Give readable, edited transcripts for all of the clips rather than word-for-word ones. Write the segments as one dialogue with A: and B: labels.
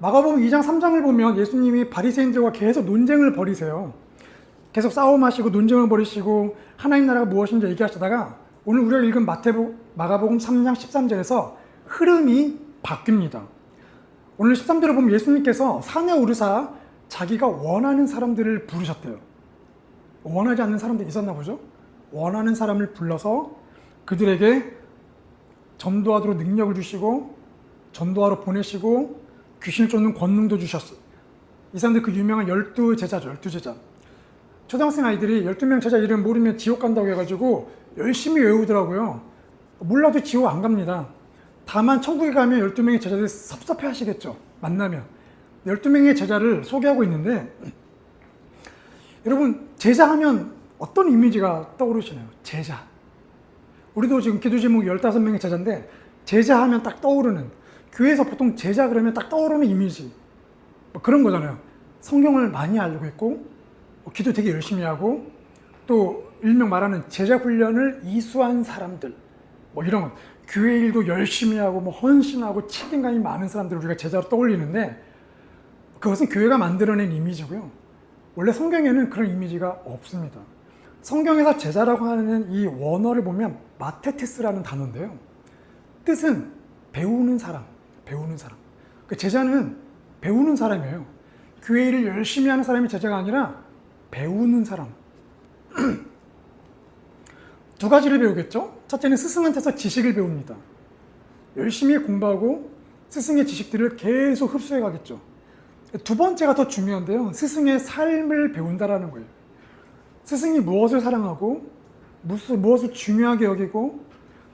A: 마가복음 2장 3장을 보면 예수님이 바리새인들과 계속 논쟁을 벌이세요. 계속 싸움하시고 논쟁을 벌이시고 하나님 나라가 무엇인지 얘기하시다가 오늘 우리가 읽은 마가복음 3장 13절에서 흐름이 바뀝니다. 오늘 13절을 보면 예수님께서 산에 오르사 자기가 원하는 사람들을 부르셨대요. 원하지 않는 사람들이 있었나 보죠? 원하는 사람을 불러서 그들에게 전도하도록 능력을 주시고 전도하러 보내시고 귀신을 쫓는 권능도 주셨어요. 이 사람들 그 유명한 12제자죠. 12제자. 초등학생 아이들이 12명 제자 이름 모르면 지옥 간다고 해가지고 열심히 외우더라고요. 몰라도 지옥 안 갑니다. 다만 천국에 가면 12명의 제자들이 섭섭해 하시겠죠. 만나면. 12명의 제자를 소개하고 있는데 여러분 제자하면 어떤 이미지가 떠오르시나요? 제자. 우리도 지금 기도 제목이 15명의 제자인데 제자하면 딱 떠오르는 교회에서 보통 제자 그러면 딱 떠오르는 이미지 뭐 그런 거잖아요. 성경을 많이 알고 있고 기도 되게 열심히 하고 또 일명 말하는 제자 훈련을 이수한 사람들 뭐 이런 거 교회 일도 열심히 하고 뭐 헌신하고 책임감이 많은 사람들을 우리가 제자로 떠올리는데 그것은 교회가 만들어낸 이미지고요. 원래 성경에는 그런 이미지가 없습니다. 성경에서 제자라고 하는 이 원어를 보면 마테테스라는 단어인데요. 뜻은 배우는 사람, 배우는 사람. 그 제자는 배우는 사람이에요. 교회 일을 열심히 하는 사람이 제자가 아니라 배우는 사람. 두 가지를 배우겠죠? 첫째는 스승한테서 지식을 배웁니다. 열심히 공부하고 스승의 지식들을 계속 흡수해 가겠죠. 두 번째가 더 중요한데요. 스승의 삶을 배운다라는 거예요. 스승이 무엇을 사랑하고 무엇을 중요하게 여기고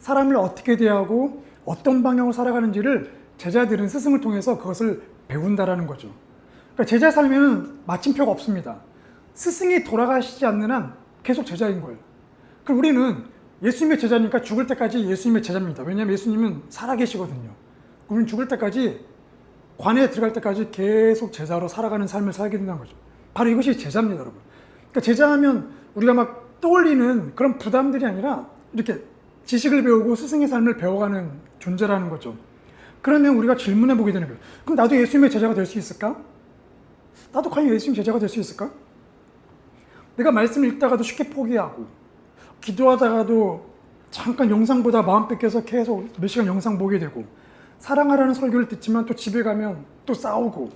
A: 사람을 어떻게 대하고 어떤 방향으로 살아가는지를 제자들은 스승을 통해서 그것을 배운다라는 거죠. 그러니까 제자 삶에는 마침표가 없습니다. 스승이 돌아가시지 않는 한 계속 제자인 거예요. 그럼 우리는 예수님의 제자니까 죽을 때까지 예수님의 제자입니다. 왜냐하면 예수님은 살아계시거든요. 우리는 죽을 때까지 관에 들어갈 때까지 계속 제자로 살아가는 삶을 살게 된다는 거죠. 바로 이것이 제자입니다, 여러분. 그러니까 제자하면 우리가 막 떠올리는 그런 부담들이 아니라 이렇게 지식을 배우고 스승의 삶을 배워가는 존재라는 거죠. 그러면 우리가 질문해 보게 되는 거예요. 그럼 나도 예수님의 제자가 될 수 있을까? 나도 과연 예수님 제자가 될 수 있을까? 내가 말씀 읽다가도 쉽게 포기하고 기도하다가도 잠깐 영상 보다 마음 뺏겨서 계속 몇 시간 영상 보게 되고 사랑하라는 설교를 듣지만 또 집에 가면 또 싸우고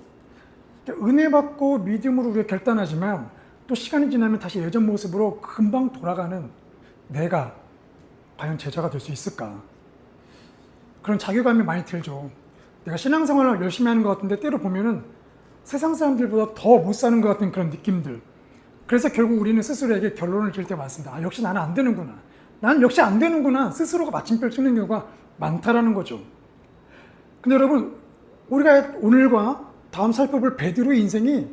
A: 은혜 받고 믿음으로 우리가 결단하지만 또 시간이 지나면 다시 예전 모습으로 금방 돌아가는 내가 과연 제자가 될 수 있을까? 그런 자괴감이 많이 들죠. 내가 신앙생활을 열심히 하는 것 같은데 때로 보면은 세상 사람들보다 더 못 사는 것 같은 그런 느낌들. 그래서 결국 우리는 스스로에게 결론을 지을 때가 많습니다. 아, 역시 나는 안 되는구나. 난 역시 안 되는구나. 스스로가 마침표를 찍는 경우가 많다라는 거죠. 근데 여러분, 우리가 오늘과 다음 살펴볼 베드로의 인생이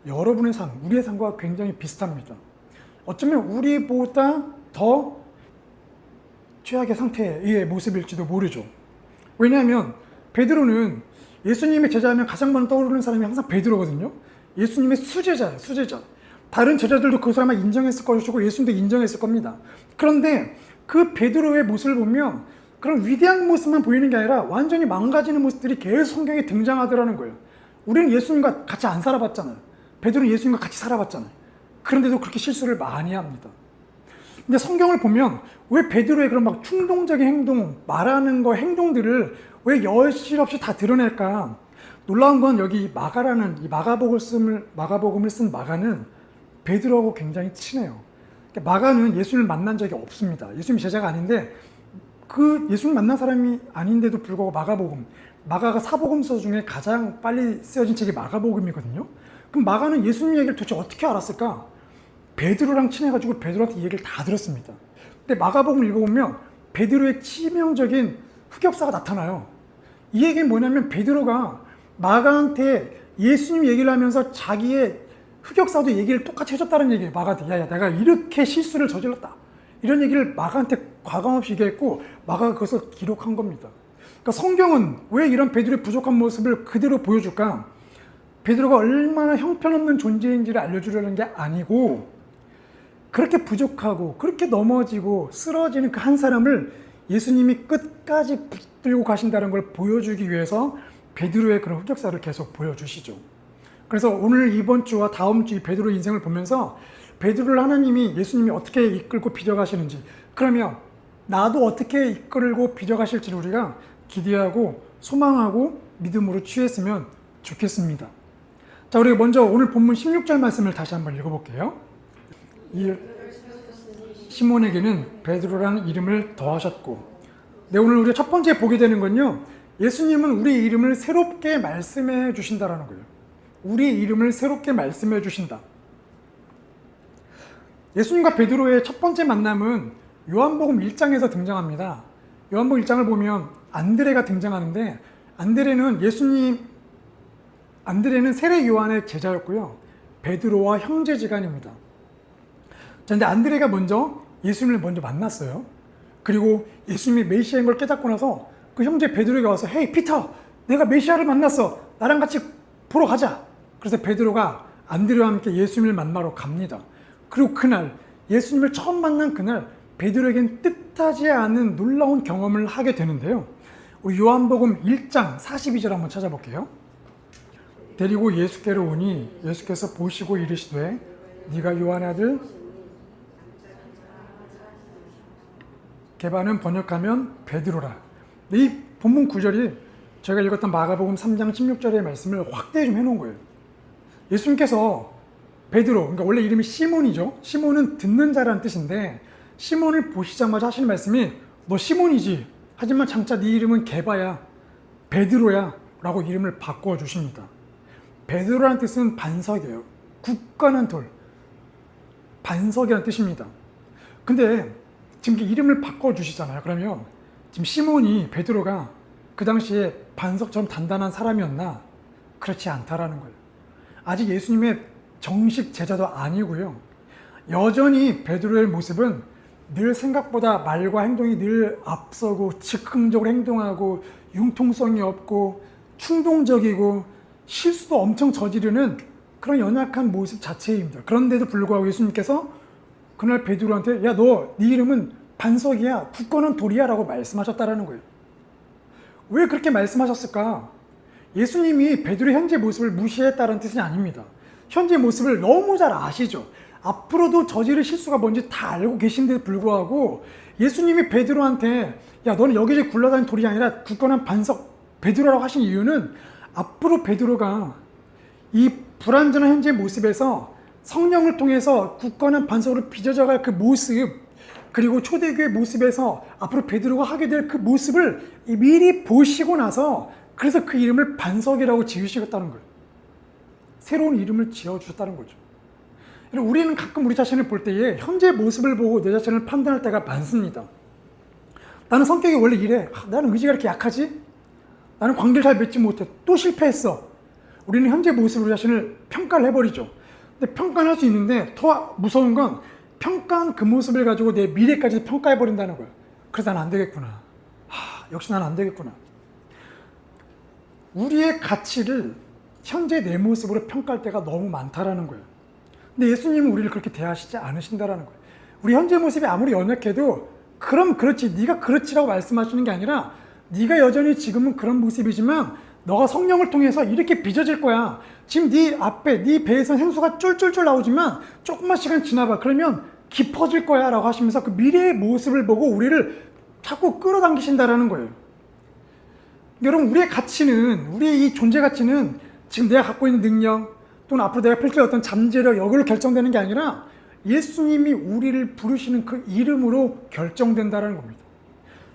A: 여러분의 삶, 우리의 삶과 굉장히 비슷합니다. 어쩌면 우리보다 더 최악의 상태의 모습일지도 모르죠. 왜냐하면 베드로는 예수님의 제자하면 가장 먼저 떠오르는 사람이 항상 베드로거든요. 예수님의 수제자예요, 수제자. 다른 제자들도 그 사람을 인정했을 것이고 예수님도 인정했을 겁니다. 그런데 그 베드로의 모습을 보면 그런 위대한 모습만 보이는 게 아니라 완전히 망가지는 모습들이 계속 성경에 등장하더라는 거예요. 우리는 예수님과 같이 안 살아봤잖아요. 베드로는 예수님과 같이 살아봤잖아요. 그런데도 그렇게 실수를 많이 합니다. 근데 성경을 보면 왜 베드로의 그런 막 충동적인 행동, 말하는 거, 행동들을 왜 여실없이 다 드러낼까? 놀라운 건 여기 마가라는 이 마가복음을 쓴 마가는 베드로하고 굉장히 친해요. 그러니까 마가는 예수님을 만난 적이 없습니다. 예수님 제자가 아닌데 그 예수님 만난 사람이 아닌데도 불구하고 마가가 사복음서 중에 가장 빨리 쓰여진 책이 마가복음이거든요. 그럼 마가는 예수님 얘기를 도대체 어떻게 알았을까? 베드로랑 친해가지고 베드로한테 이 얘기를 다 들었습니다. 근데 마가복음을 읽어보면 베드로의 치명적인 흑역사가 나타나요. 이 얘기는 뭐냐면 베드로가 마가한테 예수님 얘기를 하면서 자기의 흑역사도 얘기를 똑같이 해줬다는 얘기예요. 마가한테 야 내가 이렇게 실수를 저질렀다. 이런 얘기를 마가한테 과감없이 얘기했고 마가가 그것을 기록한 겁니다. 그러니까 성경은 왜 이런 베드로의 부족한 모습을 그대로 보여줄까? 베드로가 얼마나 형편없는 존재인지를 알려주려는 게 아니고 그렇게 부족하고 그렇게 넘어지고 쓰러지는 그 한 사람을 예수님이 끝까지 붙들고 가신다는 걸 보여주기 위해서 베드로의 그런 흑역사를 계속 보여주시죠. 그래서 오늘 이번 주와 다음 주 이 베드로의 인생을 보면서 베드로를 하나님이 예수님이 어떻게 이끌고 빚어가시는지, 그러면 나도 어떻게 이끌고 빚어가실지를 우리가 기대하고 소망하고 믿음으로 취했으면 좋겠습니다. 자, 우리 먼저 오늘 본문 16절 말씀을 다시 한번 읽어볼게요. 시몬에게는 베드로라는 이름을 더하셨고, 네, 오늘 우리가 첫 번째 보게 되는 건요, 예수님은 우리 이름을 새롭게 말씀해 주신다라는 거예요. 우리 이름을 새롭게 말씀해 주신다. 예수님과 베드로의 첫 번째 만남은 요한복음 1장에서 등장합니다. 요한복음 1장을 보면 안드레가 등장하는데, 안드레는 세례 요한의 제자였고요, 베드로와 형제지간입니다. 자, 근데 안드레가 먼저 예수님을 먼저 만났어요. 그리고 예수님이 메시아인 걸 깨닫고 나서 그 형제 베드로가 와서, 헤이 피터, 내가 메시아를 만났어, 나랑 같이 보러 가자. 그래서 베드로가 안드레와 함께 예수님을 만나러 갑니다. 그리고 그날 예수님을 처음 만난 그날 베드로에겐 뜻하지 않은 놀라운 경험을 하게 되는데요, 우리 요한복음 1장 42절 한번 찾아볼게요. 데리고 예수께로 오니 예수께서 보시고 이르시되 네가 요한의 아들, 개반은 번역하면 베드로라. 이 본문 구절이 저희가 읽었던 마가복음 3장 16절의 말씀을 확대 좀 해놓은 거예요. 예수님께서 베드로, 그러니까 원래 이름이 시몬이죠. 시몬은 듣는 자라는 뜻인데, 시몬을 보시자마자 하시는 말씀이 너 시몬이지, 하지만 장차 네 이름은 게바야, 베드로야 라고 이름을 바꿔 주십니다. 베드로라는 뜻은 반석이에요. 굳건한 돌, 반석이라는 뜻입니다. 근데 지금 이름을 바꿔 주시잖아요. 그러면 지금 시몬이, 베드로가 그 당시에 반석처럼 단단한 사람이었나? 그렇지 않다라는 거예요. 아직 예수님의 정식 제자도 아니고요, 여전히 베드로의 모습은 늘 생각보다 말과 행동이 늘 앞서고 즉흥적으로 행동하고 융통성이 없고 충동적이고 실수도 엄청 저지르는 그런 연약한 모습 자체입니다. 그런데도 불구하고 예수님께서 그날 베드로한테 야, 너 네 이름은 반석이야, 굳건한 돌이야 라고 말씀하셨다라는 거예요. 왜 그렇게 말씀하셨을까? 예수님이 베드로의 현재 모습을 무시했다는 뜻이 아닙니다. 현재 모습을 너무 잘 아시죠. 앞으로도 저지를 실수가 뭔지 다 알고 계신데도 불구하고 예수님이 베드로한테 야, 너는 여기저기 굴러다니는 돌이 아니라 굳건한 반석 베드로라고 하신 이유는, 앞으로 베드로가 이 불완전한 현재 모습에서 성령을 통해서 굳건한 반석으로 빚어져갈 그 모습, 그리고 초대교회 모습에서 앞으로 베드로가 하게 될 그 모습을 미리 보시고 나서 그래서 그 이름을 반석이라고 지으시겠다는 거예요. 새로운 이름을 지어주셨다는 거죠. 우리는 가끔 우리 자신을 볼 때에 현재 모습을 보고 내 자신을 판단할 때가 많습니다. 나는 성격이 원래 이래. 나는 의지가 이렇게 약하지? 나는 관계를 잘 맺지 못해. 또 실패했어. 우리는 현재 모습으로 우리 자신을 평가를 해버리죠. 근데 평가는 할 수 있는데 더 무서운 건 평가한 그 모습을 가지고 내 미래까지 평가해버린다는 거예요. 그래서 난 안 되겠구나. 역시 난 안 되겠구나. 우리의 가치를 현재 내 모습으로 평가할 때가 너무 많다라는 거예요. 근데 예수님은 우리를 그렇게 대하시지 않으신다라는 거예요. 우리 현재 모습이 아무리 연약해도 그럼 그렇지, 네가 그렇지라고 말씀하시는 게 아니라 네가 여전히 지금은 그런 모습이지만 너가 성령을 통해서 이렇게 빚어질 거야. 지금 네 앞에, 네 배에서 생수가 쫄쫄쫄 나오지만 조금만 시간 지나봐. 그러면 깊어질 거야 라고 하시면서 그 미래의 모습을 보고 우리를 자꾸 끌어당기신다라는 거예요. 여러분, 우리의 가치는, 우리의 이 존재 가치는 지금 내가 갖고 있는 능력 또는 앞으로 내가 펼칠 어떤 잠재력, 여기로 결정되는 게 아니라 예수님이 우리를 부르시는 그 이름으로 결정된다는 겁니다.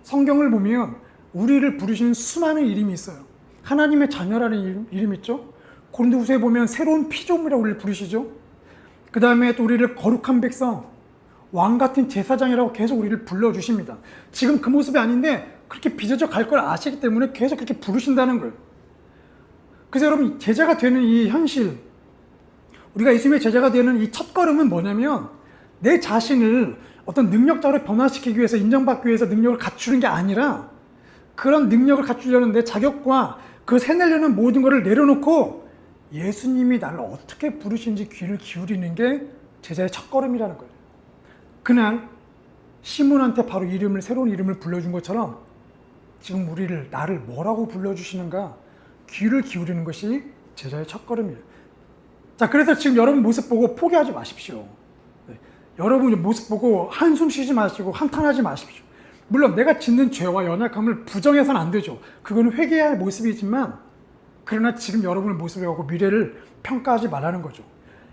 A: 성경을 보면 우리를 부르시는 수많은 이름이 있어요. 하나님의 자녀라는 이름 있죠. 고린도후서에 보면 새로운 피조물이라고 우리를 부르시죠. 그 다음에 또 우리를 거룩한 백성, 왕 같은 제사장이라고 계속 우리를 불러주십니다. 지금 그 모습이 아닌데 그렇게 빚어져 갈 걸 아시기 때문에 계속 그렇게 부르신다는 거예요. 그래서 여러분, 제자가 되는 이 현실, 우리가 예수님의 제자가 되는 이 첫걸음은 뭐냐면 내 자신을 어떤 능력자로 변화시키기 위해서, 인정받기 위해서 능력을 갖추는 게 아니라 그런 능력을 갖추려는 내 자격과 그 해내려는 모든 것을 내려놓고 예수님이 나를 어떻게 부르시는지 귀를 기울이는 게 제자의 첫걸음이라는 거예요. 그날 시몬한테 바로 새로운 이름을 불러준 것처럼 지금 나를 뭐라고 불러주시는가, 귀를 기울이는 것이 제자의 첫걸음이에요. 자, 그래서 지금 여러분 모습 보고 포기하지 마십시오. 네. 여러분 모습 보고 한숨 쉬지 마시고 한탄하지 마십시오. 물론 내가 짓는 죄와 연약함을 부정해서는 안 되죠. 그거는 회개해야 할 모습이지만, 그러나 지금 여러분의 모습을 갖고 미래를 평가하지 말라는 거죠.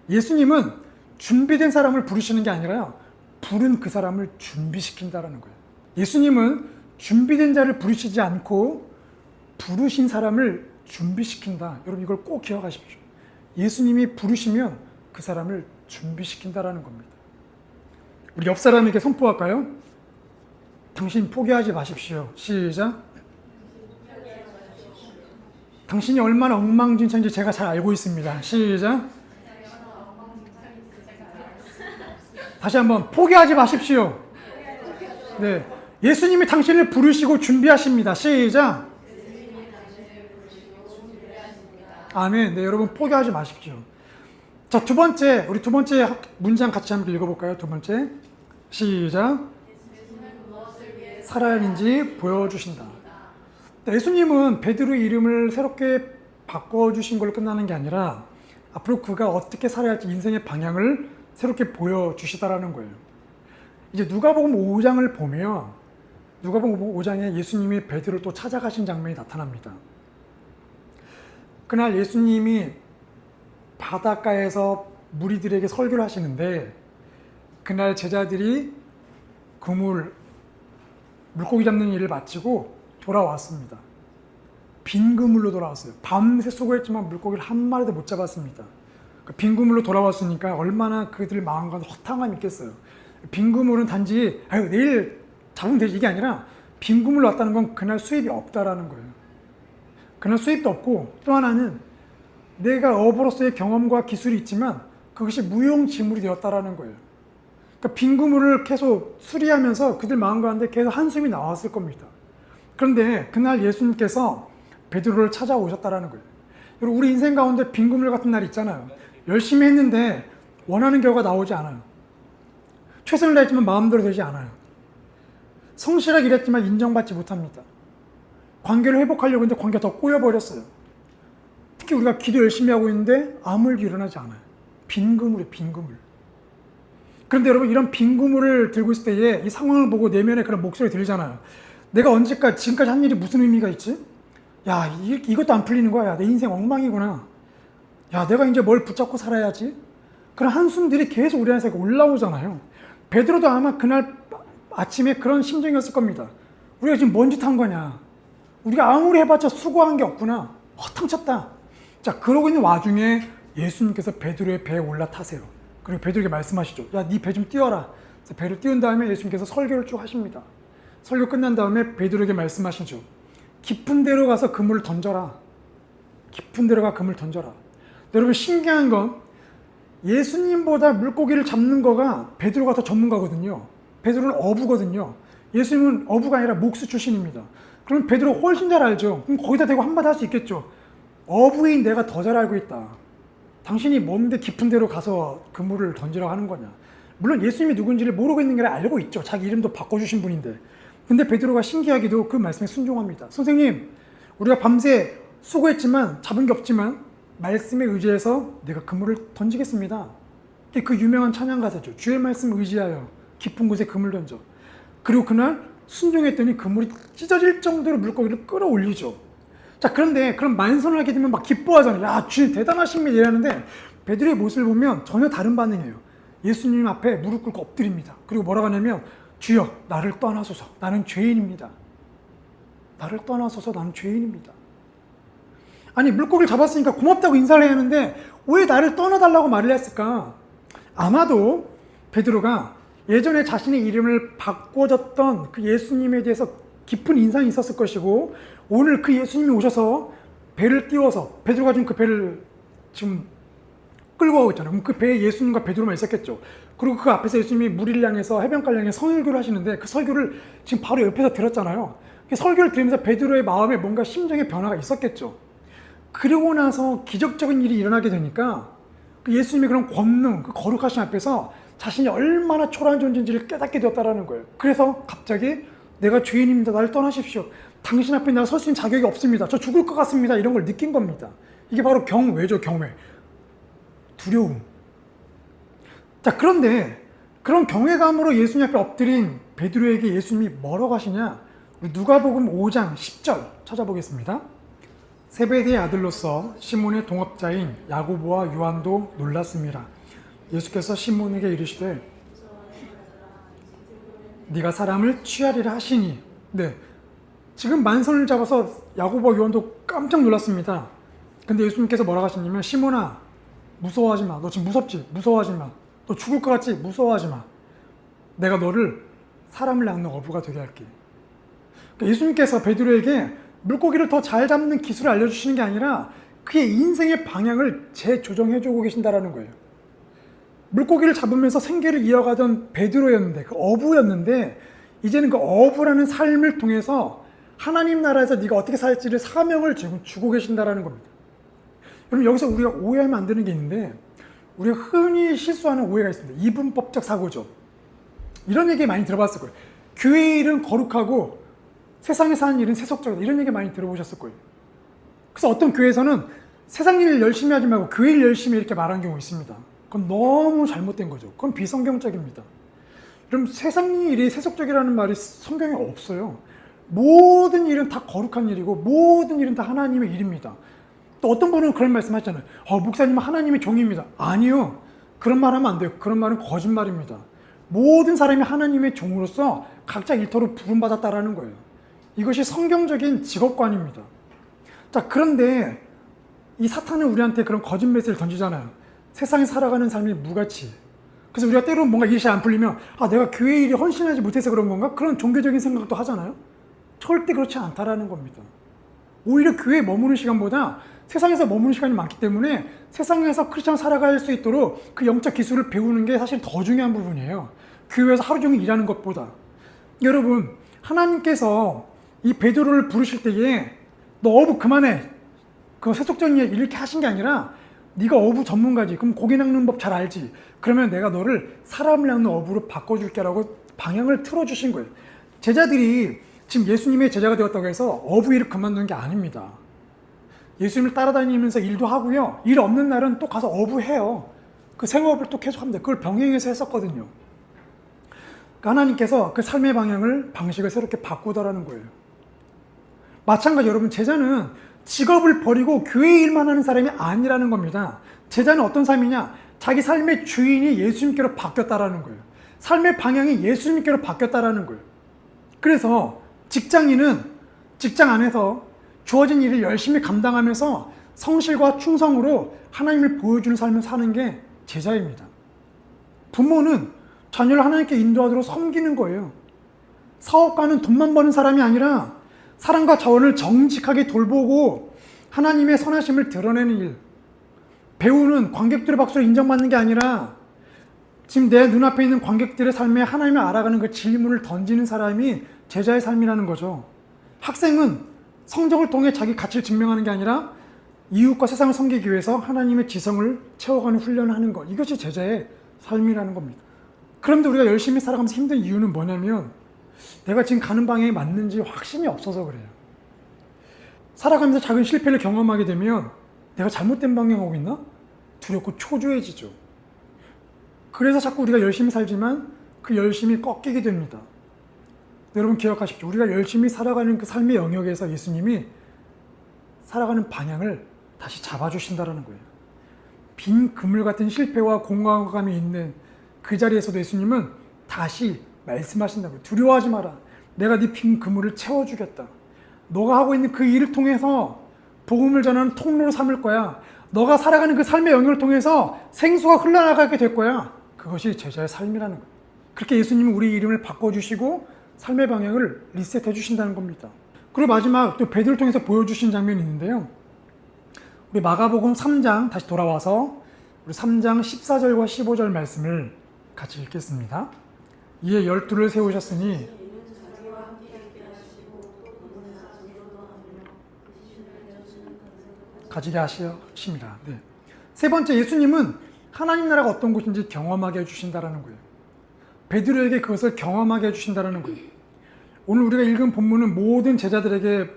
A: 예수님은 준비된 사람을 부르시는 게 아니라 부른 그 사람을 준비시킨다라는 거예요. 예수님은 준비된 자를 부르시지 않고 부르신 사람을 준비시킨다. 여러분 이걸 꼭 기억하십시오. 예수님이 부르시면 그 사람을 준비시킨다라는 겁니다. 우리 옆 사람에게 선포할까요? 당신 포기하지 마십시오. 시작. 당신이 얼마나 엉망진창인지 제가 잘 알고 있습니다. 시작. 다시 한번 포기하지 마십시오. 네, 예수님이 당신을 부르시고 준비하십니다. 시작. 아멘. 네, 여러분 포기하지 마십시오. 자, 우리 두 번째 문장 같이 한번 읽어볼까요? 두 번째. 시작. 살아야 하는지 보여주신다. 예수님은 베드로의 이름을 새롭게 바꿔주신 걸로 끝나는 게 아니라 앞으로 그가 어떻게 살아야 할지 인생의 방향을 새롭게 보여주시다라는 거예요. 이제 누가복음 5장을 보면 누가복음 5장에 예수님이 베드로를 또 찾아가신 장면이 나타납니다. 그날 예수님이 바닷가에서 무리들에게 설교를 하시는데 그날 제자들이 물고기 잡는 일을 마치고 돌아왔습니다. 빈 그물로 돌아왔어요. 밤새 수고했지만 물고기를 한 마리도 못 잡았습니다. 빈 그물로 돌아왔으니까 얼마나 그들 마음과 허탕함이 있겠어요. 빈 그물은 단지 내일 잡으면 되지 이게 아니라 빈 그물로 왔다는 건 그날 수입이 없다라는 거예요. 그날 수입도 없고 또 하나는 내가 어부로서의 경험과 기술이 있지만 그것이 무용지물이 되었다라는 거예요. 그러니까 빈 그물을 계속 수리하면서 그들 마음 가운데 계속 한숨이 나왔을 겁니다. 그런데 그날 예수님께서 베드로를 찾아오셨다라는 거예요. 여러분 우리 인생 가운데 빈 그물 같은 날 있잖아요. 열심히 했는데 원하는 결과가 나오지 않아요. 최선을 다했지만 마음대로 되지 않아요. 성실하게 일했지만 인정받지 못합니다. 관계를 회복하려고 했는데 관계가 더 꼬여버렸어요. 특히 우리가 기도 열심히 하고 있는데 아무 일도 일어나지 않아요. 빈 그물이에요, 빈 그물. 그런데 여러분 이런 빈 그물을 들고 있을 때에 이 상황을 보고 내면에 그런 목소리 들리잖아요. 내가 지금까지 한 일이 무슨 의미가 있지? 야, 이것도 안 풀리는 거야. 야, 내 인생 엉망이구나. 야, 내가 이제 뭘 붙잡고 살아야지? 그런 한숨들이 계속 우리 안에서 올라오잖아요. 베드로도 아마 그날 아침에 그런 심정이었을 겁니다. 우리가 지금 뭔 짓 한 거냐? 우리가 아무리 해봤자 수고한 게 없구나. 허탕쳤다. 자, 그러고 있는 와중에 예수님께서 베드로의 배에 올라타세요. 그리고 베드로에게 말씀하시죠. 야, 네 배 좀 띄워라. 그래서 배를 띄운 다음에 예수님께서 설교를 쭉 하십니다. 설교 끝난 다음에 베드로에게 말씀하시죠. 깊은 데로 가서 그물을 던져라. 깊은 데로 가 그물을 던져라. 여러분 신기한 건 예수님보다 물고기를 잡는 거가 베드로가 더 전문가거든요. 베드로는 어부거든요. 예수님은 어부가 아니라 목수 출신입니다. 그럼 베드로 훨씬 잘 알죠. 그럼 거기다 대고 한마디 할 수 있겠죠. 어부인 내가 더 잘 알고 있다. 당신이 뭔데 깊은 데로 가서 그물을 던지라고 하는 거냐. 물론 예수님이 누군지를 모르고 있는 게 아니라 알고 있죠. 자기 이름도 바꿔주신 분인데. 근데 베드로가 신기하게도 그 말씀에 순종합니다. 선생님, 우리가 밤새 수고했지만 잡은 게 없지만 말씀에 의지해서 내가 그물을 던지겠습니다. 그 유명한 찬양 가사죠. 주의 말씀 의지하여 깊은 곳에 그물 던져. 그리고 그날 순종했더니 그물이 찢어질 정도로 물고기를 끌어올리죠. 자, 그런데 그런 만선을 하게 되면 막 기뻐하잖아요. 야, 주님 대단하십니다 이러는데 베드로의 모습을 보면 전혀 다른 반응이에요. 예수님 앞에 무릎 꿇고 엎드립니다. 그리고 뭐라고 하냐면 주여 나를 떠나소서 나는 죄인입니다. 나를 떠나소서 나는 죄인입니다. 아니 물고기를 잡았으니까 고맙다고 인사를 해야 하는데 왜 나를 떠나달라고 말을 했을까? 아마도 베드로가 예전에 자신의 이름을 바꿔줬던 그 예수님에 대해서 깊은 인상이 있었을 것이고 오늘 그 예수님이 오셔서 배를 띄워서 베드로가 지금 그 배를 지금 끌고 가고 있잖아요. 그럼 그 배에 예수님과 베드로만 있었겠죠. 그리고 그 앞에서 예수님이 무리를 향해서 해변가를 향해 설교를 하시는데 그 설교를 지금 바로 옆에서 들었잖아요. 그 설교를 들으면서 베드로의 마음에 뭔가 심정의 변화가 있었겠죠. 그러고 나서 기적적인 일이 일어나게 되니까 그 예수님의 그런 권능, 그 거룩하신 앞에서 자신이 얼마나 초라한 존재인지를 깨닫게 되었다라는 거예요. 그래서 갑자기 내가 죄인입니다. 나를 떠나십시오. 당신 앞에 내가 설 수 있는 자격이 없습니다. 저 죽을 것 같습니다. 이런 걸 느낀 겁니다. 이게 바로 경외죠, 경외. 두려움. 자, 그런데 그런 경외감으로 예수님 앞에 엎드린 베드로에게 예수님이 뭐라고 하시냐? 우리 누가복음 5장 10절 찾아보겠습니다. 세베대의 아들로서 시몬의 동업자인 야고보와 요한도 놀랐습니다. 예수께서 시몬에게 이르시되 네가 사람을 취하리라 하시니. 네, 지금 만선을 잡아서 야고보와 요한도 깜짝 놀랐습니다. 근데 예수님께서 뭐라고 하시냐면 시몬아 무서워하지 마. 너 지금 무섭지? 무서워하지 마. 너 죽을 것 같지? 무서워하지 마. 내가 너를 사람을 낳는 어부가 되게 할게. 그러니까 예수님께서 베드로에게 물고기를 더 잘 잡는 기술을 알려주시는 게 아니라 그의 인생의 방향을 재조정해주고 계신다라는 거예요. 물고기를 잡으면서 생계를 이어가던 베드로였는데, 그 어부였는데, 이제는 그 어부라는 삶을 통해서 하나님 나라에서 네가 어떻게 살지를 사명을 지금 주고 계신다라는 겁니다. 여러분, 여기서 우리가 오해하면 안 되는 게 있는데, 우리가 흔히 실수하는 오해가 있습니다. 이분법적 사고죠. 이런 얘기 많이 들어봤을 거예요. 교회의 일은 거룩하고 세상에서 하는 일은 세속적이다. 이런 얘기 많이 들어보셨을 거예요. 그래서 어떤 교회에서는 세상 일 열심히 하지 말고 교회 일 열심히 이렇게 말하는 경우가 있습니다. 그건 너무 잘못된 거죠. 그건 비성경적입니다. 그럼 세상 일이 세속적이라는 말이 성경에 없어요. 모든 일은 다 거룩한 일이고 모든 일은 다 하나님의 일입니다. 또 어떤 분은 그런 말씀 하잖아요. 목사님은 하나님의 종입니다. 아니요. 그런 말 하면 안 돼요. 그런 말은 거짓말입니다. 모든 사람이 하나님의 종으로서 각자 일터로 부름받았다라는 거예요. 이것이 성경적인 직업관입니다. 자, 그런데 이 사탄은 우리한테 그런 거짓 메시지를 던지잖아요. 세상에 살아가는 삶이 무가치. 그래서 우리가 때로는 뭔가 일이 안 풀리면 내가 교회 일에 헌신하지 못해서 그런 건가? 그런 종교적인 생각도 하잖아요. 절대 그렇지 않다라는 겁니다. 오히려 교회에 머무는 시간보다 세상에서 머무는 시간이 많기 때문에 세상에서 크리스찬 살아갈 수 있도록 그 영적 기술을 배우는 게 사실 더 중요한 부분이에요. 교회에서 하루 종일 일하는 것보다. 여러분, 하나님께서 이 베드로를 부르실 때에 너 어부 그만해. 그거 세속적인 일 이렇게 하신 게 아니라 네가 어부 전문가지. 그럼 고기 낚는 법 잘 알지. 그러면 내가 너를 사람을 낚는 어부로 바꿔줄게 라고 방향을 틀어주신 거예요. 제자들이 지금 예수님의 제자가 되었다고 해서 어부 일을 그만두는 게 아닙니다. 예수님을 따라다니면서 일도 하고요. 일 없는 날은 또 가서 어부해요. 그 생업을 또 계속합니다. 그걸 병행해서 했었거든요. 그러니까 하나님께서 그 삶의 방식을 새롭게 바꾸더라는 거예요. 마찬가지 여러분, 제자는 직업을 버리고 교회 일만 하는 사람이 아니라는 겁니다. 제자는 어떤 삶이냐? 자기 삶의 주인이 예수님께로 바뀌었다라는 거예요. 삶의 방향이 예수님께로 바뀌었다라는 거예요. 그래서 직장인은 직장 안에서 주어진 일을 열심히 감당하면서 성실과 충성으로 하나님을 보여주는 삶을 사는 게 제자입니다. 부모는 자녀를 하나님께 인도하도록 섬기는 거예요. 사업가는 돈만 버는 사람이 아니라 사랑과 자원을 정직하게 돌보고 하나님의 선하심을 드러내는 일. 배우는 관객들의 박수를 인정받는 게 아니라 지금 내 눈앞에 있는 관객들의 삶에 하나님을 알아가는 그 질문을 던지는 사람이 제자의 삶이라는 거죠. 학생은 성적을 통해 자기 가치를 증명하는 게 아니라 이웃과 세상을 섬기기 위해서 하나님의 지성을 채워가는 훈련을 하는 것. 이것이 제자의 삶이라는 겁니다. 그런데 우리가 열심히 살아가면서 힘든 이유는 뭐냐면 내가 지금 가는 방향이 맞는지 확신이 없어서 그래요. 살아가면서 작은 실패를 경험하게 되면 내가 잘못된 방향 하고 있나? 두렵고 초조해지죠. 그래서 자꾸 우리가 열심히 살지만 그 열심이 꺾이게 됩니다. 여러분 기억하십시오. 우리가 열심히 살아가는 그 삶의 영역에서 예수님이 살아가는 방향을 다시 잡아주신다는 거예요. 빈 그물 같은 실패와 공허감이 있는 그 자리에서도 예수님은 다시 말씀하신다고요. 두려워하지 마라. 내가 네 빈 그물을 채워주겠다. 너가 하고 있는 그 일을 통해서 복음을 전하는 통로로 삼을 거야. 너가 살아가는 그 삶의 영역을 통해서 생수가 흘러나가게 될 거야. 그것이 제자의 삶이라는 거예요. 그렇게 예수님은 우리 이름을 바꿔주시고 삶의 방향을 리셋해 주신다는 겁니다. 그리고 마지막 또 베드로를 통해서 보여주신 장면이 있는데요. 우리 마가복음 3장 다시 돌아와서 우리 3장 14절과 15절 말씀을 같이 읽겠습니다. 이에 12를 세우셨으니 가지게 하시심이라. 네. 세 번째, 예수님은 하나님 나라가 어떤 곳인지 경험하게 해주신다라는 거예요. 베드로에게 그것을 경험하게 해주신다라는 거예요. 오늘 우리가 읽은 본문은 모든 제자들에게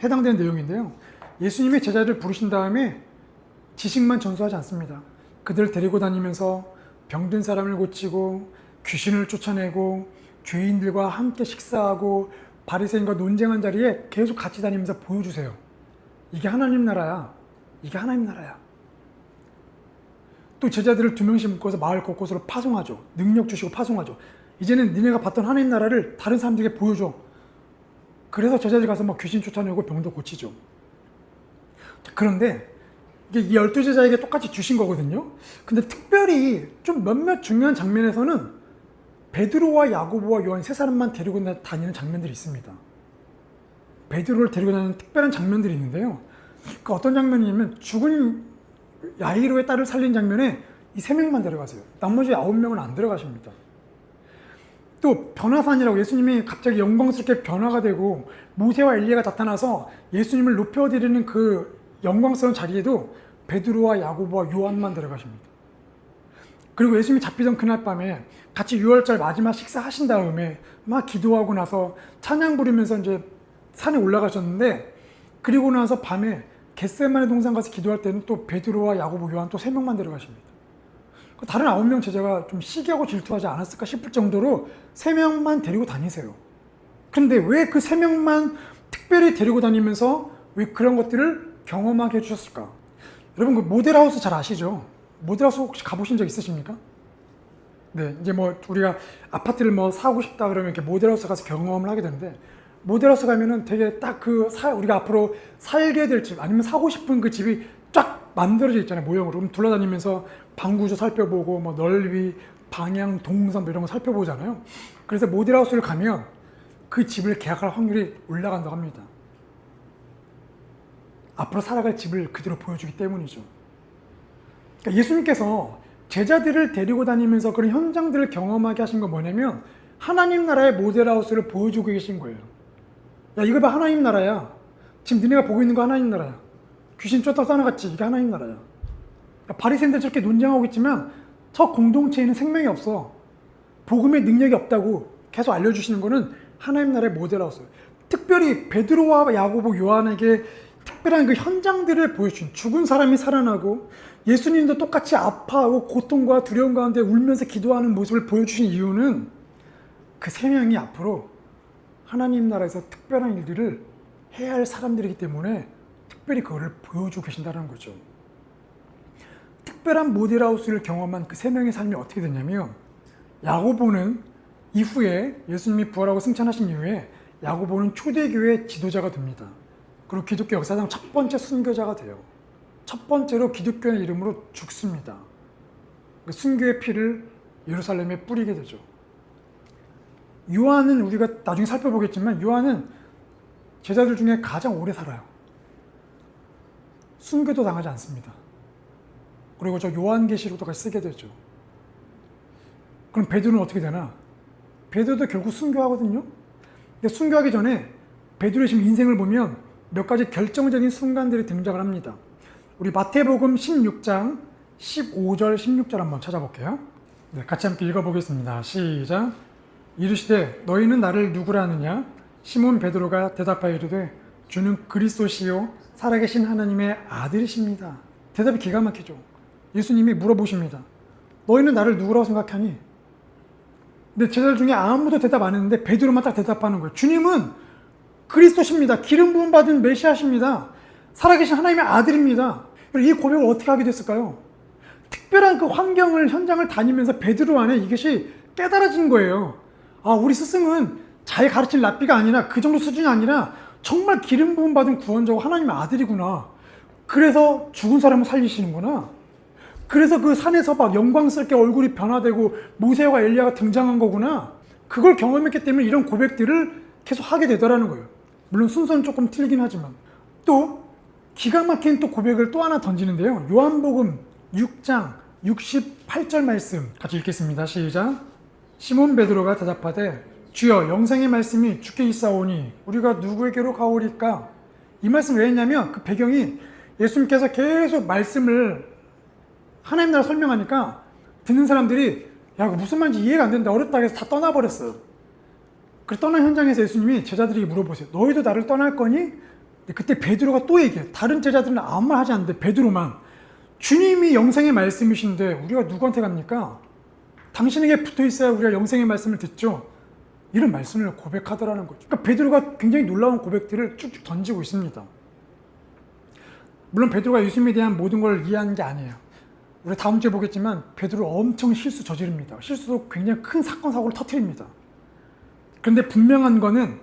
A: 해당되는 내용인데요. 예수님의 제자를 부르신 다음에 지식만 전수하지 않습니다. 그들을 데리고 다니면서 병든 사람을 고치고 귀신을 쫓아내고 죄인들과 함께 식사하고 바리새인과 논쟁한 자리에 계속 같이 다니면서 보여주세요. 이게 하나님 나라야. 이게 하나님 나라야. 또 제자들을 2명씩 묶어서 마을 곳곳으로 파송하죠. 능력 주시고 파송하죠. 이제는 니네가 봤던 하나님 나라를 다른 사람들에게 보여줘. 그래서 제자들이 가서 막 귀신 쫓아내고 병도 고치죠. 그런데 이게 이 12제자에게 똑같이 주신 거거든요. 근데 특별히 좀 몇몇 중요한 장면에서는 베드로와 야고보와 요한 세 사람만 데리고 다니는 장면들이 있습니다. 베드로를 데리고 다니는 특별한 장면들이 있는데요. 그 어떤 장면이냐면 죽은 야이로의 딸을 살린 장면에 이 3명만 데려가세요. 나머지 9명은 안 들어가십니다. 또 변화산이라고 예수님이 갑자기 영광스럽게 변화가 되고 모세와 엘리야가 나타나서 예수님을 높여드리는 그 영광스러운 자리에도 베드로와 야고보와 요한만 들어가십니다. 그리고 예수님이 잡히던 그날 밤에 같이 유월절 마지막 식사하신 다음에 막 기도하고 나서 찬양 부르면서 이제 산에 올라가셨는데, 그리고 나서 밤에 겟세마네 동산 가서 기도할 때는 또 베드로와 야고보, 요한 또 3명만 데려가십니다. 다른 9명 제자가 좀 시기하고 질투하지 않았을까 싶을 정도로 3명만 데리고 다니세요. 근데 왜 그 3명만 특별히 데리고 다니면서 왜 그런 것들을 경험하게 해주셨을까? 여러분 그 모델하우스 잘 아시죠? 모델하우스 혹시 가보신 적 있으십니까? 네, 이제 뭐 우리가 아파트를 뭐 사고 싶다 그러면 이렇게 모델하우스 가서 경험을 하게 되는데, 모델하우스 가면은 되게 딱 우리가 앞으로 살게 될 집 아니면 사고 싶은 그 집이 쫙 만들어져 있잖아요, 모형으로. 그럼 둘러다니면서 방 구조 살펴보고 뭐 넓이, 방향, 동선 뭐 이런 거 살펴보잖아요. 그래서 모델하우스를 가면 그 집을 계약할 확률이 올라간다고 합니다. 앞으로 살아갈 집을 그대로 보여주기 때문이죠. 그러니까 예수님께서 제자들을 데리고 다니면서 그런 현장들을 경험하게 하신 건 뭐냐면 하나님 나라의 모델하우스를 보여주고 계신 거예요. 야, 이거 봐, 하나님 나라야. 지금 너네가 보고 있는 거 하나님 나라야. 귀신 쫓아 떠나갔지, 이게 하나님 나라야. 바리새인들 저렇게 논쟁하고 있지만 저 공동체에는 생명이 없어. 복음의 능력이 없다고 계속 알려주시는 거는 하나님 나라의 모델하우스. 특별히 베드로와 야고보, 요한에게 특별한 그 현장들을 보여준, 죽은 사람이 살아나고 예수님도 똑같이 아파하고 고통과 두려움 가운데 울면서 기도하는 모습을 보여주신 이유는 그 3명이 앞으로 하나님 나라에서 특별한 일들을 해야 할 사람들이기 때문에 특별히 그거를 보여주고 계신다는 거죠. 특별한 모델하우스를 경험한 그 3명의 삶이 어떻게 됐냐면, 야고보는 이후에 예수님이 부활하고 승천하신 이후에 야고보는 초대교회 지도자가 됩니다. 그리고 기독교 역사상 첫 번째 순교자가 돼요. 첫 번째로 기독교의 이름으로 죽습니다. 순교의 피를 예루살렘에 뿌리게 되죠. 요한은 우리가 나중에 살펴보겠지만 요한은 제자들 중에 가장 오래 살아요. 순교도 당하지 않습니다. 그리고 저 요한계시록도까지 쓰게 되죠. 그럼 베드로는 어떻게 되나? 베드로도 결국 순교하거든요. 근데 순교하기 전에 베드로의 지금 인생을 보면 몇 가지 결정적인 순간들이 등장을 합니다. 우리 마태복음 16장 15절 16절 한번 찾아볼게요. 네, 같이 함께 읽어보겠습니다. 시작. 이르시되 너희는 나를 누구라 하느냐? 시몬 베드로가 대답하여 이르되 주는 그리스도시요 살아계신 하나님의 아들이십니다. 대답이 기가 막히죠. 예수님이 물어보십니다. 너희는 나를 누구라고 생각하니? 근데 제자들 중에 아무도 대답 안 했는데 베드로만 딱 대답하는 거예요. 주님은 그리스도십니다. 기름 부음 받은 메시아십니다. 살아계신 하나님의 아들입니다. 이 고백을 어떻게 하게 됐을까요? 특별한 그 환경을, 현장을 다니면서 베드로 안에 이것이 깨달아진 거예요. 아, 우리 스승은 잘 가르친 랍비가 아니라, 그 정도 수준이 아니라 정말 기름 부음 받은 구원자고 하나님의 아들이구나. 그래서 죽은 사람을 살리시는구나. 그래서 그 산에서 막 영광스럽게 얼굴이 변화되고 모세와 엘리야가 등장한 거구나. 그걸 경험했기 때문에 이런 고백들을 계속 하게 되더라는 거예요. 물론 순서는 조금 틀리긴 하지만. 또 기가 막힌 또 고백을 또 하나 던지는데요. 요한복음 6장 68절 말씀 같이 읽겠습니다. 시작. 시몬 베드로가 대답하되 주여 영생의 말씀이 주께 있사오니 우리가 누구에게로 가오리까? 이 말씀 왜 했냐면 그 배경이 예수님께서 계속 말씀을 하나님 나라 설명하니까 듣는 사람들이 야, 이거 무슨 말인지 이해가 안 된다, 어렵다 해서 다 떠나버렸어요. 그 떠난 현장에서 예수님이 제자들에게 물어보세요. 너희도 나를 떠날 거니? 그때 베드로가 또 얘기해요. 다른 제자들은 아무 말 하지 않는데 베드로만, 주님이 영생의 말씀이신데 우리가 누구한테 갑니까? 당신에게 붙어 있어야 우리가 영생의 말씀을 듣죠. 이런 말씀을 고백하더라는 거죠. 그러니까 베드로가 굉장히 놀라운 고백들을 쭉쭉 던지고 있습니다. 물론 베드로가 예수님에 대한 모든 걸 이해하는 게 아니에요. 우리 다음 주에 보겠지만 베드로 엄청 실수 저지릅니다. 실수도 굉장히 큰 사건 사고를 터뜨립니다. 그런데 분명한 거는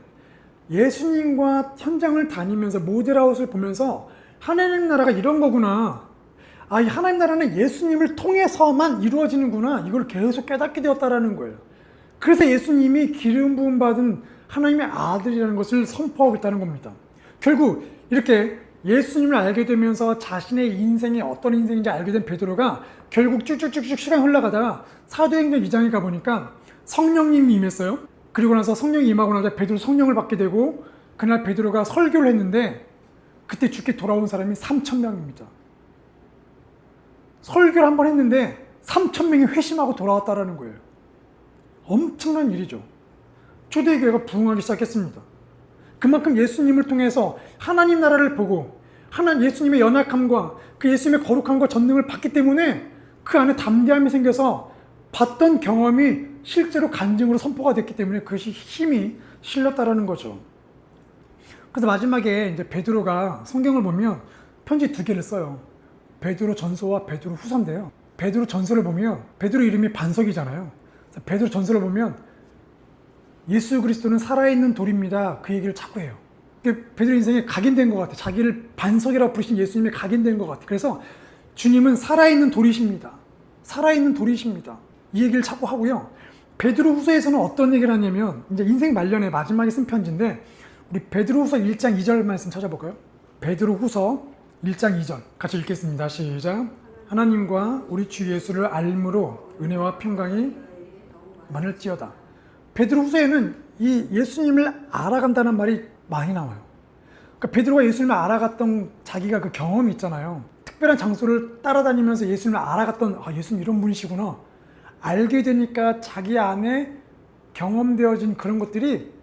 A: 예수님과 현장을 다니면서 모델아웃을 보면서 하나님 나라가 이런 거구나. 아, 이 하나님 나라는 예수님을 통해서만 이루어지는구나. 이걸 계속 깨닫게 되었다라는 거예요. 그래서 예수님이 기름 부음 받은 하나님의 아들이라는 것을 선포하고 있다는 겁니다. 결국 이렇게 예수님을 알게 되면서 자신의 인생이 어떤 인생인지 알게 된 베드로가 결국 쭉쭉쭉쭉 시간 흘러가다가 사도행전 2장에 가보니까 성령님이 임했어요. 그리고 나서 성령이 임하고 나서 베드로 성령을 받게 되고 그날 베드로가 설교를 했는데 그때 죽게 돌아온 사람이 3,000명입니다. 설교를 한 번 했는데 3,000명이 회심하고 돌아왔다라는 거예요. 엄청난 일이죠. 초대교회가 부흥하기 시작했습니다. 그만큼 예수님을 통해서 하나님 나라를 보고 예수님의 연약함과 그 예수님의 거룩함과 전능을 봤기 때문에 그 안에 담대함이 생겨서 봤던 경험이 실제로 간증으로 선포가 됐기 때문에 그것이 힘이 실렸다라는 거죠. 그래서 마지막에 이제 베드로가 성경을 보면 편지 2개를 써요. 베드로 전서와 베드로 후서인데요. 베드로 전서를 보면 베드로 이름이 반석이잖아요. 베드로 전서를 보면 예수 그리스도는 살아있는 돌입니다. 그 얘기를 자꾸 해요. 베드로 인생에 각인된 것 같아요. 자기를 반석이라고 부르신 예수님이 각인된 것 같아요. 그래서 주님은 살아있는 돌이십니다. 살아있는 돌이십니다. 이 얘기를 자꾸 하고요. 베드로 후서에서는 어떤 얘기를 하냐면 이제 인생 말년에 마지막에 쓴 편지인데 우리 베드로 후서 1장 2절 말씀 찾아볼까요? 베드로 후서 1장 2절 같이 읽겠습니다. 시작. 하나님과 우리 주 예수를 알므로 은혜와 평강이 많을지어다. 베드로 후서에는 이 예수님을 알아간다는 말이 많이 나와요. 그러니까 베드로가 예수님을 알아갔던 자기가 그 경험이 있잖아요. 특별한 장소를 따라다니면서 예수님을 알아갔던 예수님 이런 분이시구나. 알게 되니까 자기 안에 경험되어진 그런 것들이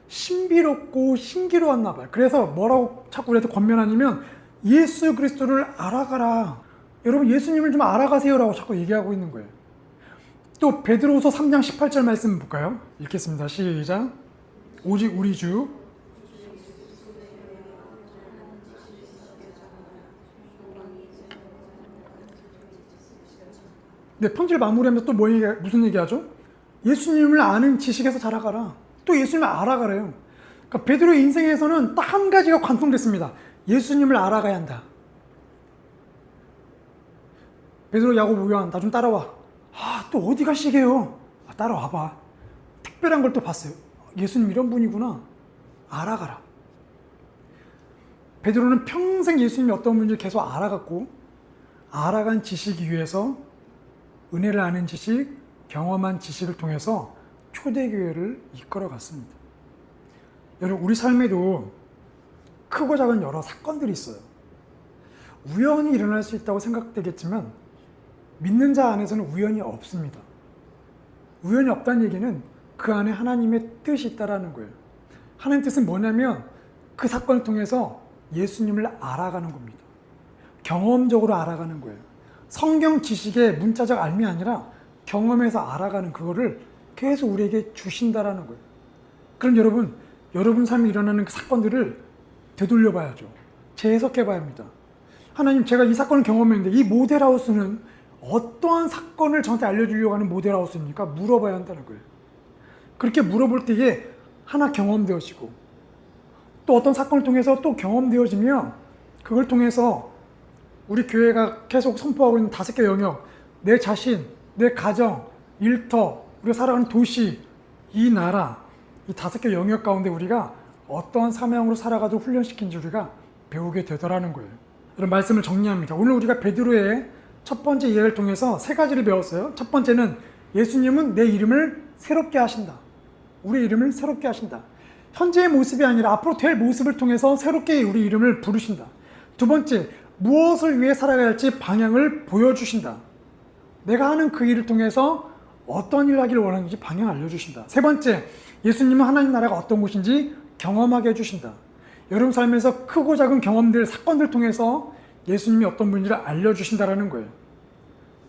A: 신비롭고 신기로웠나 봐요. 그래서 뭐라고 자꾸 우리한테 권면하냐면 예수 그리스도를 알아가라. 여러분 예수님을 좀 알아가세요라고 자꾸 얘기하고 있는 거예요. 또 베드로후서 3장 18절 말씀 볼까요? 읽겠습니다. 시작. 오직 우리 주 네, 편지를 마무리하면서 또 무슨 얘기하죠? 예수님을 아는 지식에서 자라가라. 또 예수님을 알아가래요. 그러니까 베드로의 인생에서는 딱 한 가지가 관통됐습니다. 예수님을 알아가야 한다. 베드로, 야고보, 요한 나 좀 따라와. 또 어디 가시게요? 따라와봐. 특별한 걸 또 봤어요. 예수님 이런 분이구나. 알아가라. 베드로는 평생 예수님이 어떤 분인지 계속 알아갔고 알아간 지식 위에서 은혜를 아는 지식, 경험한 지식을 통해서 초대교회를 이끌어갔습니다. 여러분 우리 삶에도 크고 작은 여러 사건들이 있어요. 우연히 일어날 수 있다고 생각되겠지만 믿는 자 안에서는 우연이 없습니다. 우연이 없다는 얘기는 그 안에 하나님의 뜻이 있다는 거예요. 하나님의 뜻은 뭐냐면 그 사건을 통해서 예수님을 알아가는 겁니다. 경험적으로 알아가는 거예요. 성경 지식의 문자적 알미 아니라 경험에서 알아가는 그거를 계속 우리에게 주신다라는 거예요. 그럼 여러분 삶에 일어나는 그 사건들을 되돌려 봐야죠. 재해석해 봐야 합니다. 하나님, 제가 이 사건을 경험했는데 이 모델하우스는 어떠한 사건을 저한테 알려주려고 하는 모델하우스입니까? 물어봐야 한다는 거예요. 그렇게 물어볼 때에 하나 경험되어지고 또 어떤 사건을 통해서 또 경험되어지면 그걸 통해서 우리 교회가 계속 선포하고 있는 5개 영역, 내 자신, 내 가정, 일터, 우리가 살아가는 도시, 이 나라, 이 5개 영역 가운데 우리가 어떠한 사명으로 살아가도 훈련시킨지 우리가 배우게 되더라는 거예요. 이런 말씀을 정리합니다. 오늘 우리가 베드로의 첫 번째 이야기를 통해서 3가지를 배웠어요. 첫 번째는 예수님은 내 이름을 새롭게 하신다. 우리의 이름을 새롭게 하신다. 현재의 모습이 아니라 앞으로 될 모습을 통해서 새롭게 우리 이름을 부르신다. 두 번째, 무엇을 위해 살아가야 할지 방향을 보여주신다. 내가 하는 그 일을 통해서 어떤 일을 하기를 원하는지 방향 알려주신다. 세 번째, 예수님은 하나님 나라가 어떤 곳인지 경험하게 해주신다. 여러분 삶에서 크고 작은 경험들, 사건들 통해서 예수님이 어떤 분인지를 알려주신다라는 거예요.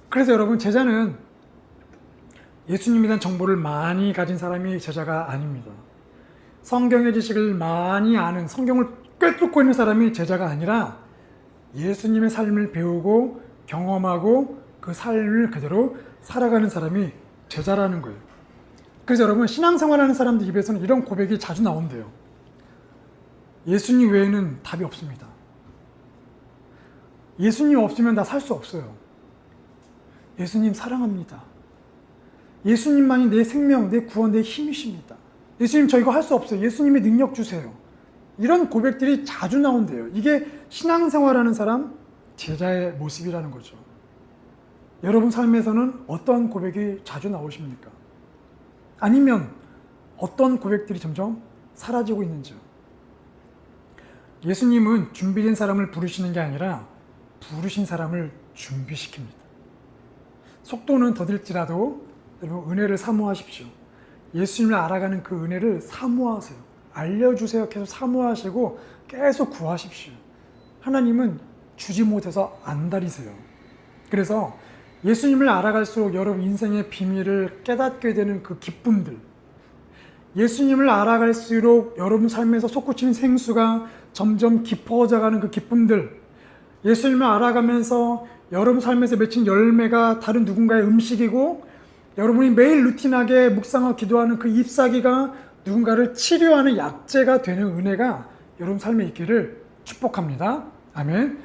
A: 그래서 여러분, 제자는 예수님에 대한 정보를 많이 가진 사람이 제자가 아닙니다. 성경의 지식을 많이 아는, 성경을 꿰뚫고 있는 사람이 제자가 아니라 예수님의 삶을 배우고 경험하고 그 삶을 그대로 살아가는 사람이 제자라는 거예요. 그래서 여러분, 신앙생활하는 사람들 입에서는 이런 고백이 자주 나온대요. 예수님 외에는 답이 없습니다. 예수님 없으면 나 살 수 없어요. 예수님 사랑합니다. 예수님만이 내 생명, 내 구원, 내 힘이십니다. 예수님 저 이거 할 수 없어요. 예수님의 능력 주세요. 이런 고백들이 자주 나온대요. 이게 신앙생활하는 사람, 제자의 모습이라는 거죠. 여러분 삶에서는 어떤 고백이 자주 나오십니까? 아니면 어떤 고백들이 점점 사라지고 있는지요? 예수님은 준비된 사람을 부르시는 게 아니라 부르신 사람을 준비시킵니다. 속도는 더딜지라도 여러분 은혜를 사모하십시오. 예수님을 알아가는 그 은혜를 사모하세요. 알려주세요. 계속 사모하시고 계속 구하십시오. 하나님은 주지 못해서 안달이세요. 그래서 예수님을 알아갈수록 여러분 인생의 비밀을 깨닫게 되는 그 기쁨들, 예수님을 알아갈수록 여러분 삶에서 솟구치는 생수가 점점 깊어져가는 그 기쁨들, 예수님을 알아가면서 여러분 삶에서 맺힌 열매가 다른 누군가의 음식이고, 여러분이 매일 루틴하게 묵상하고 기도하는 그 잎사귀가 누군가를 치료하는 약재가 되는 은혜가 여러분 삶에 있기를 축복합니다. 아멘.